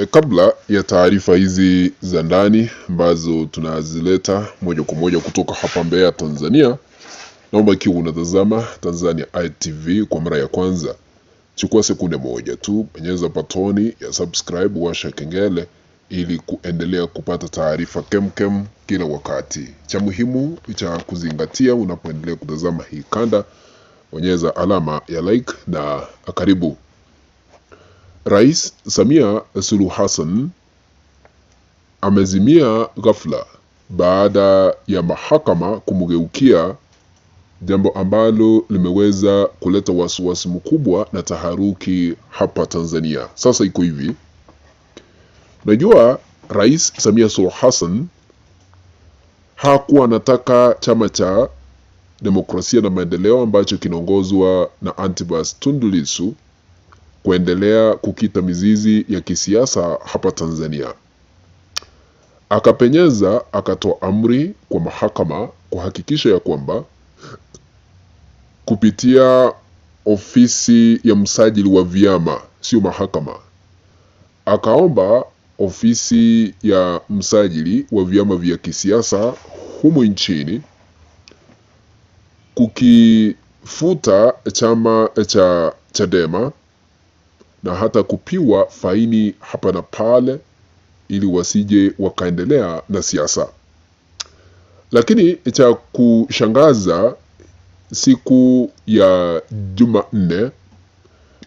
Kabla ya taarifa hizi za ndani ambazo tunazileta moja kwa moja kutoka hapa Mbeya, Tanzania, naomba ikiwa unatazama Tanzania ITV kwa mara ya kwanza, chukua sekunde moja tu, bonyeza batoni ya subscribe, washa kengele ili kuendelea kupata taarifa kemkem kila wakati. Cha muhimu cha kuzingatia unapoendelea kutazama hii kanda, bonyeza alama ya like na karibu. Rais Samia Suluhu Hassan amezimia ghafla baada ya mahakama kumgeukia, jambo ambalo limeweza kuleta wasiwasi mkubwa na taharuki hapa Tanzania. Sasa iko hivi, najua Rais Samia Suluhu Hassan hakuwa anataka chama cha Demokrasia na Maendeleo ambacho kinaongozwa na Antipas Tundu Lissu kuendelea kukita mizizi ya kisiasa hapa Tanzania. Akapenyeza, akatoa amri kwa mahakama kuhakikisha ya kwamba kupitia ofisi ya msajili wa vyama, sio mahakama, akaomba ofisi ya msajili wa vyama vya kisiasa humu nchini kukifuta chama cha Chadema na hata kupiwa faini hapa na pale ili wasije wakaendelea na siasa. Lakini cha kushangaza, siku ya Jumanne,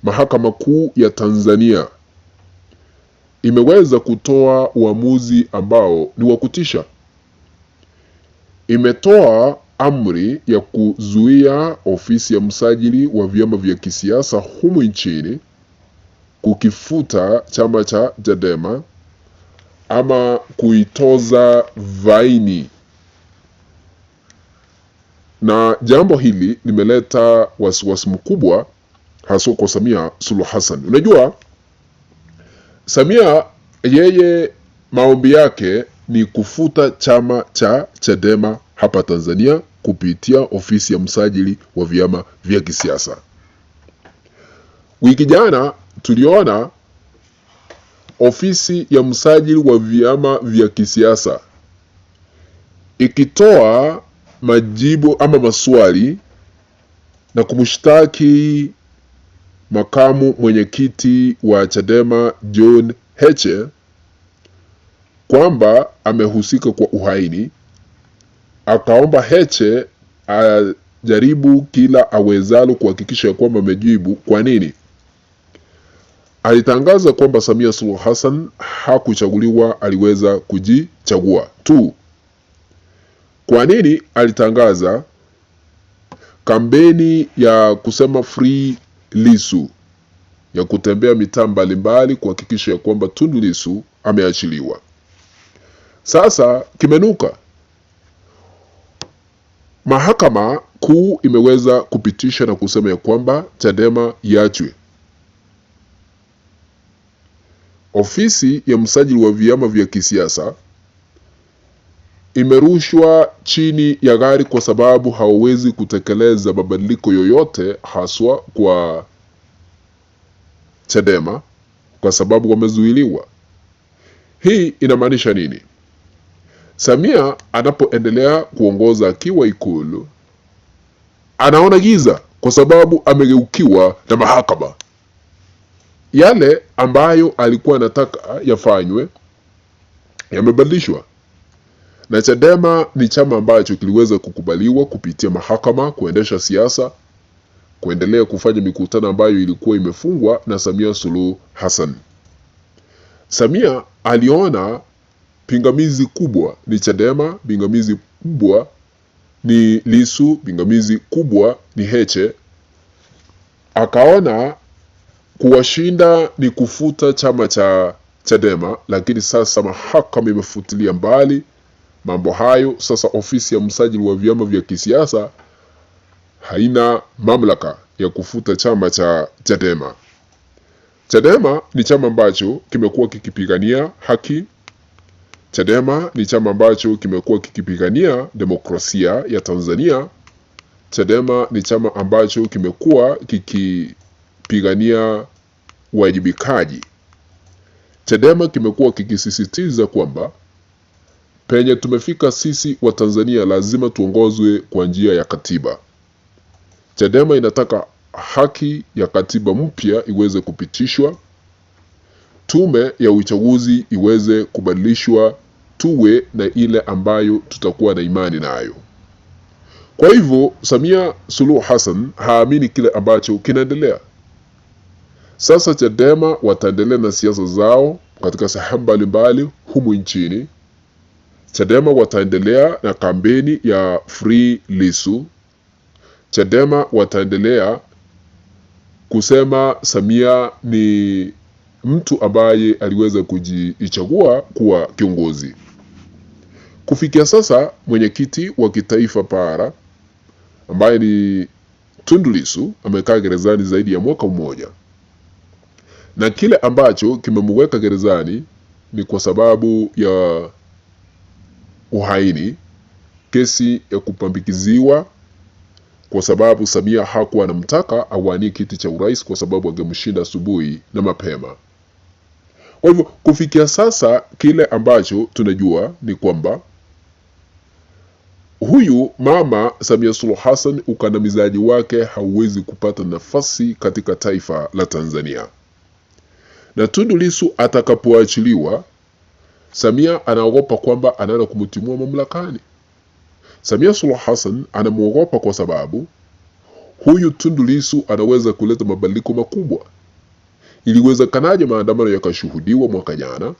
Mahakama Kuu ya Tanzania imeweza kutoa uamuzi ambao ni wa kutisha. Imetoa amri ya kuzuia ofisi ya msajili wa vyama vya kisiasa humu nchini kukifuta chama cha Chadema ama kuitoza faini. Na jambo hili limeleta wasiwasi mkubwa hasa kwa Samia Suluhu Hassan. Unajua, Samia yeye maombi yake ni kufuta chama cha Chadema hapa Tanzania kupitia ofisi ya msajili wa vyama vya kisiasa. Wiki jana tuliona ofisi ya msajili wa vyama vya kisiasa ikitoa majibu ama maswali na kumshtaki makamu mwenyekiti wa Chadema John Heche kwamba amehusika kwa uhaini. Akaomba Heche ajaribu kila awezalo kuhakikisha kwamba amejibu kwa nini. Alitangaza kwamba Samia Suluhu Hassan hakuchaguliwa, aliweza kujichagua tu. Kwa nini alitangaza kampeni ya kusema free Lissu, ya kutembea mitaa mbalimbali kuhakikisha kwamba Tundu Lissu ameachiliwa? Sasa kimenuka. Mahakama Kuu imeweza kupitisha na kusema ya kwamba Chadema iachwe. Ofisi ya msajili wa vyama vya kisiasa imerushwa chini ya gari kwa sababu hawawezi kutekeleza mabadiliko yoyote haswa kwa Chadema kwa sababu wamezuiliwa. Hii inamaanisha nini? Samia anapoendelea kuongoza akiwa Ikulu anaona giza kwa sababu amegeukiwa na mahakama. Yale ambayo alikuwa anataka yafanywe yamebadilishwa. Na Chadema ni chama ambacho kiliweza kukubaliwa kupitia mahakama kuendesha siasa, kuendelea kufanya mikutano ambayo ilikuwa imefungwa na Samia Suluhu Hassan. Samia aliona pingamizi kubwa ni Chadema, pingamizi kubwa ni Lissu, pingamizi kubwa ni Heche. Akaona kuwashinda ni kufuta chama cha Chadema, lakini sasa mahakama imefutilia mbali mambo hayo. Sasa ofisi ya msajili wa vyama vya kisiasa haina mamlaka ya kufuta chama cha Chadema. Chadema ni chama ambacho kimekuwa kikipigania haki. Chadema ni chama ambacho kimekuwa kikipigania demokrasia ya Tanzania. Chadema ni chama ambacho kimekuwa kikipigania uwajibikaji. Chadema kimekuwa kikisisitiza kwamba penye tumefika sisi wa Tanzania lazima tuongozwe kwa njia ya katiba. Chadema inataka haki ya katiba mpya iweze kupitishwa, tume ya uchaguzi iweze kubadilishwa, tuwe na ile ambayo tutakuwa na imani nayo. Kwa hivyo Samia Suluhu Hassan haamini kile ambacho kinaendelea. Sasa Chadema wataendelea na siasa zao katika sehemu mbalimbali humu nchini. Chadema wataendelea na kampeni ya Free Lissu. Chadema wataendelea kusema Samia ni mtu ambaye aliweza kujichagua kuwa kiongozi. Kufikia sasa mwenyekiti wa kitaifa para ambaye ni Tundu Lissu amekaa gerezani zaidi ya mwaka mmoja. Na kile ambacho kimemweka gerezani ni kwa sababu ya uhaini, kesi ya kupambikiziwa, kwa sababu Samia hakuwa anamtaka awanie kiti cha urais kwa sababu angemshinda asubuhi na mapema. Kwa hivyo kufikia sasa kile ambacho tunajua ni kwamba huyu mama Samia Suluhu Hassan ukandamizaji wake hauwezi kupata nafasi katika taifa la Tanzania. Na Tundu Lissu atakapoachiliwa, Samia anaogopa kwamba anaenda kumtimua mamlakani. Samia Suluhu Hassan anamuogopa kwa sababu huyu Tundu Lissu anaweza kuleta mabadiliko makubwa. Iliwezekanaje maandamano yakashuhudiwa mwaka jana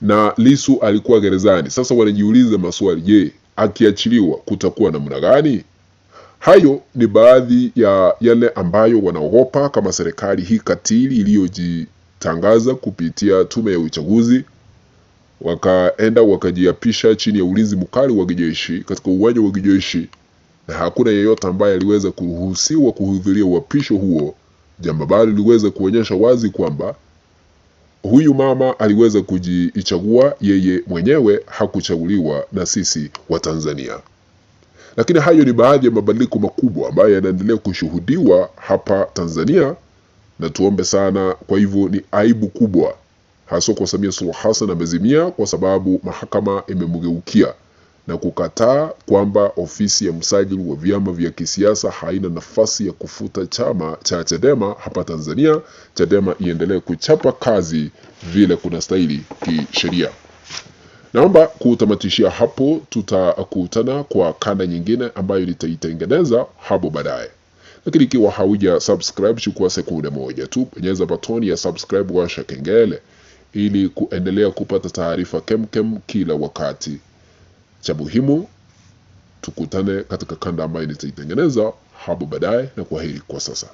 na Lissu alikuwa gerezani? Sasa wanajiuliza maswali, je, akiachiliwa kutakuwa namna gani? Hayo ni baadhi ya yale ambayo wanaogopa kama serikali hii katili iliyojitangaza kupitia tume ya uchaguzi, wakaenda wakajiapisha chini ya ulinzi mkali wa kijeshi katika uwanja wa kijeshi, na hakuna yeyote ambaye aliweza kuruhusiwa kuhudhuria uapisho huo. Jambo ambalo liweza kuonyesha wazi kwamba huyu mama aliweza kujichagua yeye mwenyewe, hakuchaguliwa na sisi wa Tanzania. Lakini hayo ni baadhi ya mabadiliko makubwa ambayo yanaendelea kushuhudiwa hapa Tanzania, na tuombe sana. Kwa hivyo ni aibu kubwa hasa kwa Samia Suluhu Hassan amezimia kwa sababu mahakama imemgeukia na kukataa kwamba ofisi ya msajili wa vyama vya kisiasa haina nafasi ya kufuta chama cha Chadema hapa Tanzania. Chadema iendelee kuchapa kazi vile kuna stahili kisheria. Naomba kutamatishia hapo, tutakutana kwa kanda nyingine ambayo nitaitengeneza hapo baadaye. Lakini ikiwa hauja subscribe, chukua sekunde moja tu, bonyeza batoni ya subscribe, washa kengele ili kuendelea kupata taarifa kemkem kila wakati. Cha muhimu, tukutane katika kanda ambayo nitaitengeneza hapo baadaye, na kwaheri kwa sasa.